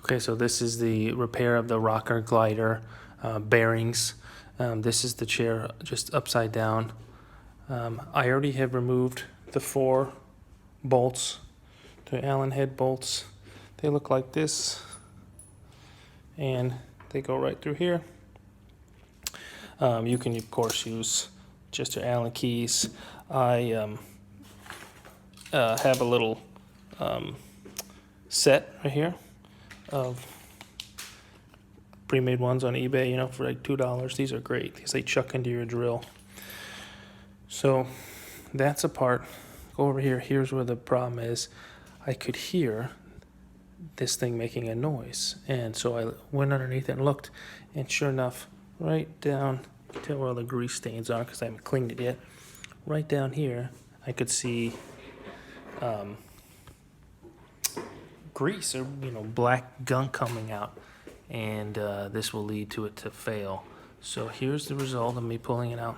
Okay, so this is the repair of the rocker glider bearings. This is the chair just upside down. I already have removed the 4 bolts, the Allen head bolts. They look like this, and they go right through here. You can, of course, use just your Allen keys. I have a little set right here of pre-made ones on eBay, you know, for like $2. These are great because they chuck into your drill. So that's a part. Go over here. Here's where the problem is. I could hear this thing making a noise, and so I went underneath and looked, and sure enough, right down, you can tell where all the grease stains are because I haven't cleaned it yet. Right down here, I could see grease or black gunk coming out, and this will lead to it to fail. So here's the result of me pulling it out.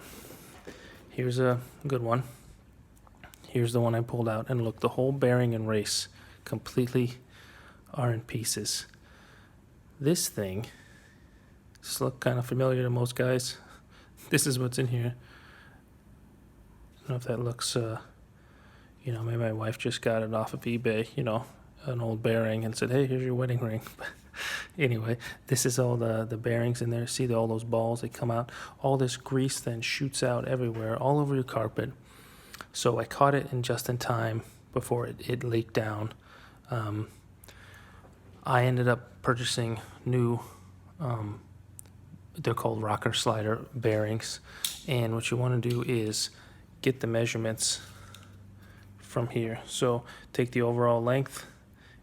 Here's a good one. Here's the one I pulled out, and look, the whole bearing and race completely are in pieces. This thing, just look kind of familiar to most guys. This is what's in here. I don't know if that looks, maybe my wife just got it off of eBay, an old bearing, and said, hey, here's your wedding ring. Anyway, this is all the bearings in there. See all those balls that come out? All this grease then shoots out everywhere, all over your carpet. So I caught it just in time before it leaked down. I ended up purchasing new, they're called rocker slider bearings. And what you want to do is get the measurements from here. So take the overall length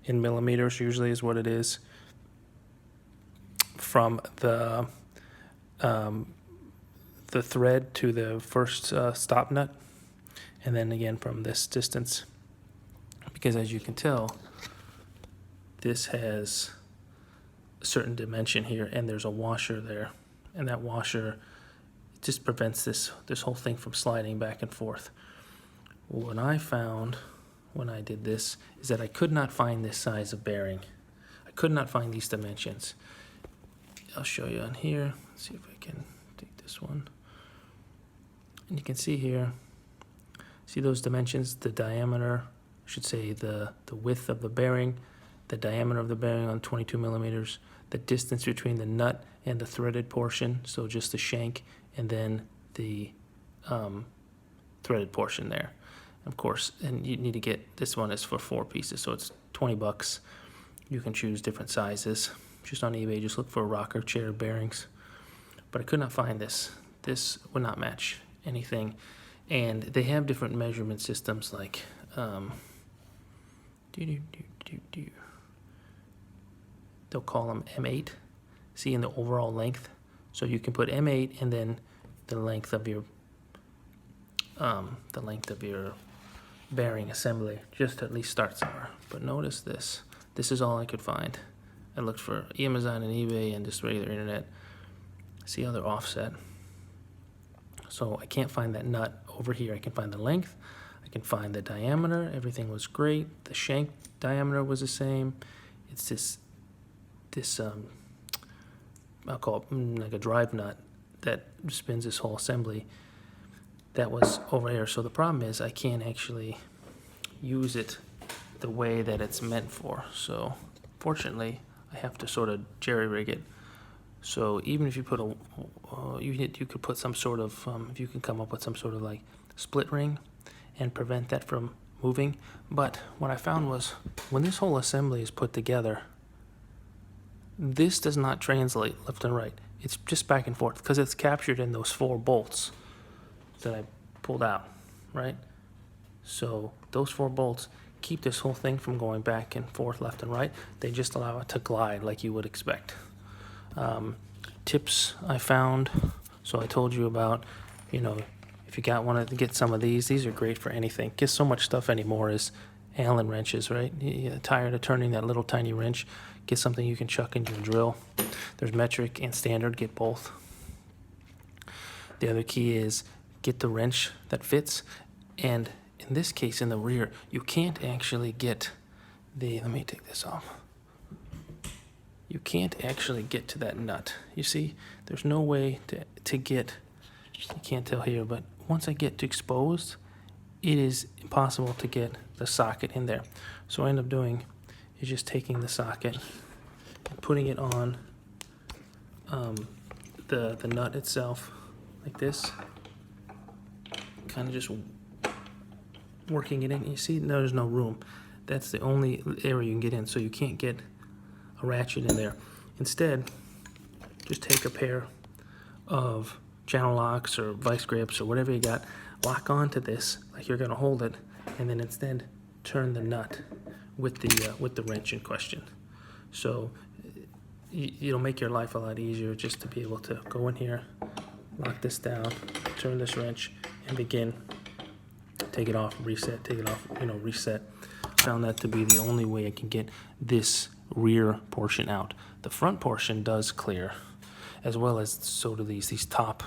in millimeters, usually is what it is, from the thread to the first stop nut, and then again from this distance, because as you can tell, this has a certain dimension here, and there's a washer there, and that washer just prevents this whole thing from sliding back and forth. What I found when I did this is that I could not find this size of bearing. I could not find these dimensions. I'll show you on here. Let's see if I can take this one. And you can see here, see those dimensions, the diameter, I should say the width of the bearing, the diameter of the bearing on 22 millimeters, the distance between the nut and the threaded portion, so just the shank, and then the threaded portion there. Of course, and you need to get, this one is for 4 pieces, so it's $20. You can choose different sizes. Just on eBay, just look for rocker chair bearings. But I could not find this. This would not match anything. And they have different measurement systems, like they'll call them M8. See, in the overall length. So you can put M8 and then the length of your bearing assembly, just to at least start somewhere. But notice this. This is all I could find. I looked for Amazon and eBay and just regular internet. See how they're offset. So I can't find that nut over here. I can find the length. I can find the diameter. Everything was great. The shank diameter was the same. It's this I'll call it like a drive nut that spins this whole assembly. That was over here. So the problem is I can't actually use it the way that it's meant for. So fortunately, I have to sort of jerry rig it. So even if you put you could put some sort of, if you can come up with some sort of like split ring and prevent that from moving. But what I found was when this whole assembly is put together, this does not translate left and right. It's just back and forth because it's captured in those 4 bolts that I pulled out, right? So those 4 bolts keep this whole thing from going back and forth left and right. They just allow it to glide like you would expect. Tips I found, so I told you about, if you want to get some of these are great for anything. Get so much stuff anymore is Allen wrenches, right? You're tired of turning that little tiny wrench. Get something you can chuck into your drill. There's metric and standard, get both. The other key is get the wrench that fits, and in this case, in the rear, you can't actually get let me take this off. you can't actually get to that nut. You see, there's no way to get, you can't tell here, but once I get to exposed, it is impossible to get the socket in there. So what I end up doing is just taking the socket and putting it on the nut itself like this, kind of just working it in. You see, no, there's no room. That's the only area you can get in, so you can't get a ratchet in there. Instead, just take a pair of channel locks or vice grips or whatever you got, lock onto this like you're gonna hold it, and then instead turn the nut with the wrench in question. So it'll make your life a lot easier just to be able to go in here, lock this down, turn this wrench, and begin. Take it off, reset, take it off, reset. Found that to be the only way I can get this rear portion out. The front portion does clear, as well as so do these top.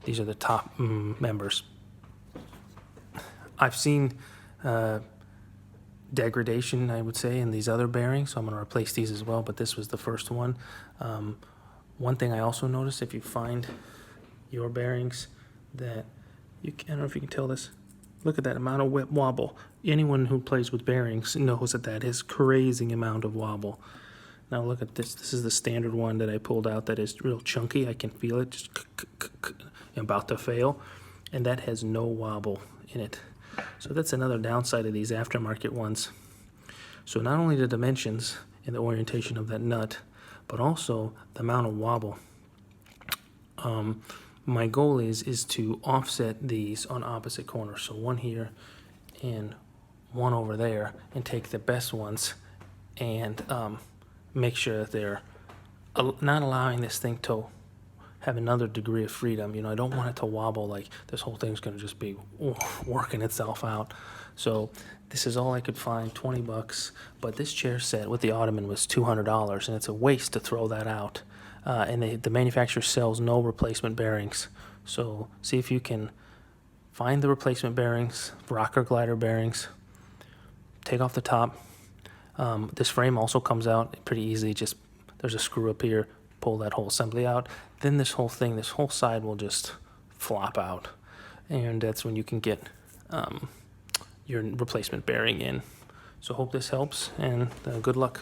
These are the top members. I've seen degradation, I would say, in these other bearings, so I'm going to replace these as well, but this was the first one. One thing I also noticed, if you find your bearings that I don't know if you can tell this, look at that amount of wobble. Anyone who plays with bearings knows that is crazy amount of wobble. Now look at this. This is the standard one that I pulled out that is real chunky. I can feel it just about to fail, and that has no wobble in it. So that's another downside of these aftermarket ones. So not only the dimensions and the orientation of that nut, but also the amount of wobble. My goal is to offset these on opposite corners. So one here and one over there, and take the best ones and make sure that they're not allowing this thing to have another degree of freedom. I don't want it to wobble like this whole thing's gonna just be working itself out. So this is all I could find, 20 bucks, but this chair set with the ottoman was $200, and it's a waste to throw that out. And the manufacturer sells no replacement bearings. So see if you can find the replacement bearings, rocker glider bearings, take off the top. This frame also comes out pretty easy. Just there's a screw up here, pull that whole assembly out. Then this whole side will just flop out. And that's when you can get your replacement bearing in. So hope this helps, and good luck.